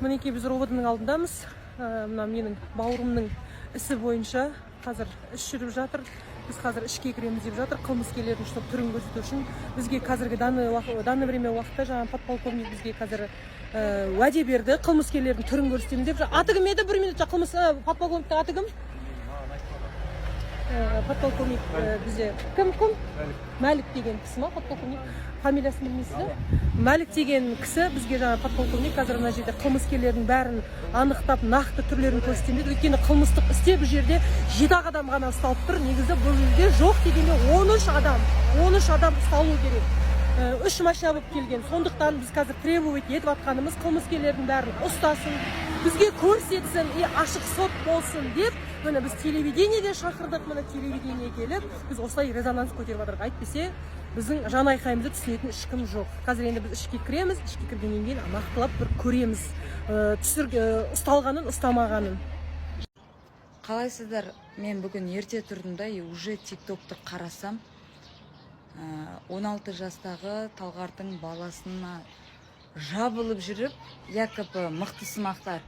Мінекей біз ровдың алдындамыз. Мына менің бауырымның ісі бойынша қазір іс жүріп жатыр. Біз қазір ішке кіреміз деп жатыр. Қылмыскерлердің штаб түрін көрсету үшін бізге қазіргі данный время уақытта жаңа подполковник бізге қазір уәде берді. Қылмыскерлердің түрін көрсетеміз деп. Аты кім еді? 1 минут подполковниктің аты кім? Подполковник бізде кім? Мәлік деген кісі ма? Подполковник фамилиясын білмейсіз бе? Мәлік деген кісі бізге жаңа подполковник қазір мына жерде қылмыскерлердің бәрін анықтап нақты түрлерін көрсетемін деді. Өйткені қылмыстық істе бұл жерде 7 адам ғана ұсталып тұр. Негізі бұл жерде жоқ дегенде 13 адам ұсталу керек. 3 машина болып келген. Сондықтан біз қазір требовать етіп атқанымыз қылмыскерлердің бәрін ұстасын, бізге көрсетсін, ашық сот болсын деп. Міне біз телевидениеде шақырдық, міне телевидение келіп, біз осылай резонанс көтеріп жатырмыз. Әйтпесе біздің жан айқайымызды түсінетін ешкім жоқ. Қазір енді біз ішке кіреміз, ішке кіргеннен кейін нақтылап бір көреміз, ұсталғанын, ұстамағанын. Қалайсыздар? Мен бүгін ерте тұрдым да, уже тиктокты қарасам, 16 жастағы Талғардың баласына жабылып жүріп, якобы мықты сымақтар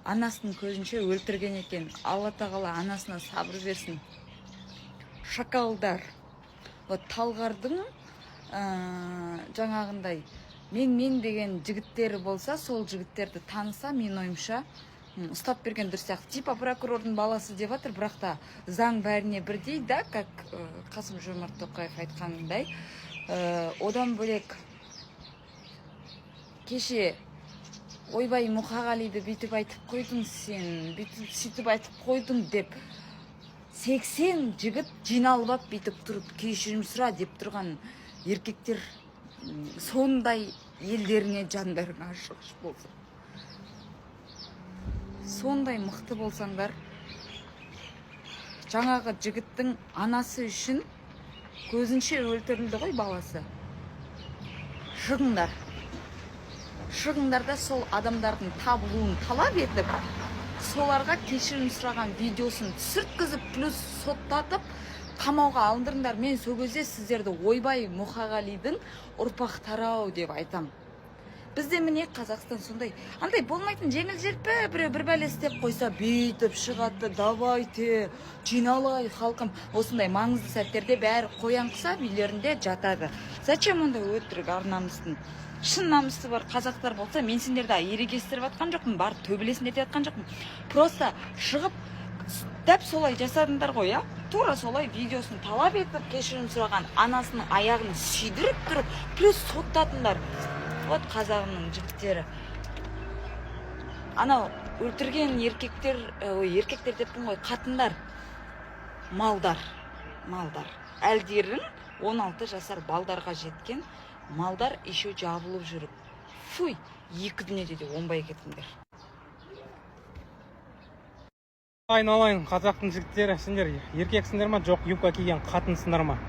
анасының көзінше өлтірген екен. Алла тағала анасына сабыр берсін. Шакалдар. Талғардың жаңағындай мен деген жігіттері болса, сол жігіттерді таныса, мен ойымша ұстап берген дұрыс сияқты. Типа прокурордың баласы деп жатыр, бірақ та заң бәріне бірдей, да, как Қасым-Жомарт Тоқаев айтқанындай. Одан бөлек кеше ойбай Мұқағалиды бүйтіп айтып қойдың сен, бүйтіп сөйтіп айтып қойдың деп 80 жігіт жиналып ап бүйтіп тұрып кешірім сұра деп тұрған еркектер, сондай елдеріңе жандарың ашық болсын. Сондай мықты болсаңдар, жаңағы жігіттің анасы үшін көзінше өлтірілді ғой баласы. Шығыңдар да сол адамдардың табылуын талап етіп, соларға кешірім сұраған видеосын түсірткізіп, плюс соттатып, қамауға алындырыңдар. Мен сол кезде сіздерді ойбай Мұқағалидың ұрпақтары деп айтам. Бізде міне Қазақстан сондай, андай болмайтын жеңіл-желпі бір бәле істеп қойса, бүйтіп шығады, давайте, жиналай халқым. Осындай маңызды сәттерде бәрі қоян құсап үйлерінде жатады. Зачем онда өтірік ар-намыстың? Шын намысы бар қазақтар болса, мен сендерді ерегестіріп атқан жоқпын, бар төбелесін ете атқан жоқпын. Просто шығып, дәп солай жасадыңдар ғой, я? Тура солай видеосын талап етіп, кешірім сұраған анасының аяғын сүйдіріп тұрып, плюс соттатыңдар. Вот қазағымның жігіттері. Анау өлтірген еркектер деппін ғой, қатындар, малдар. Әлдерін 16 жасар балдарға жеткен малдар еще жабылып жүріп. Фуй, екі дүниеде де оңбай кетіңдер. Айналайын қазақтың жігіттері, сендер еркексіңдер ма, жоқ юбка киген қатынсыңдар ма?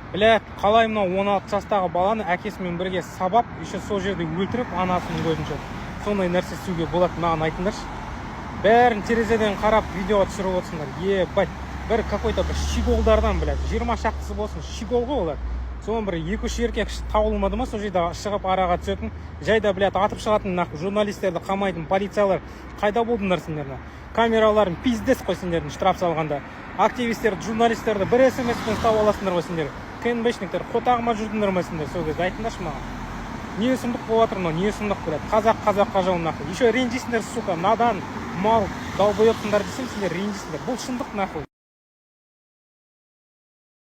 Білет, қалай мынау 16 жастағы баланы әкесімен бірге сабап, еще сол жерде өлтіріп, анасының көзінше. Сондай нәрсе істеуге болады, маған айтыңдаршы. Бәрін терезеден қарап, видеоға түсіріп отырсыңдар. Ебать, бір какой-то бір щеголдардан, блядь, 20 шақтысы болсын, щегол ғой олар. Соның бір 2-3 еркек табылмады ма, сол жерде шығып араға түсетін, жайда, блядь, атып шығатын журналистерді қамайтын полициялар қайда болдыңдар сендерді? Камераларын пиздес қой сендердің штраф салғанда. Активистерді, журналистерді бір смс-пен ұстап аласыңдар ғой сендер. КНБшниктер қотағыма жүрдіңдер ме сендер? Сол кезде айтыңдаршы маған. Не сұмдық болып жатыр мынау, не сұмдық, блядь. Қазаққа жауын нахуй. Еще ренжисіңдер, сука, надан, мал, долбоебсыңдар десем, сендер ренжисіңдер. Бұл шындық нахуй.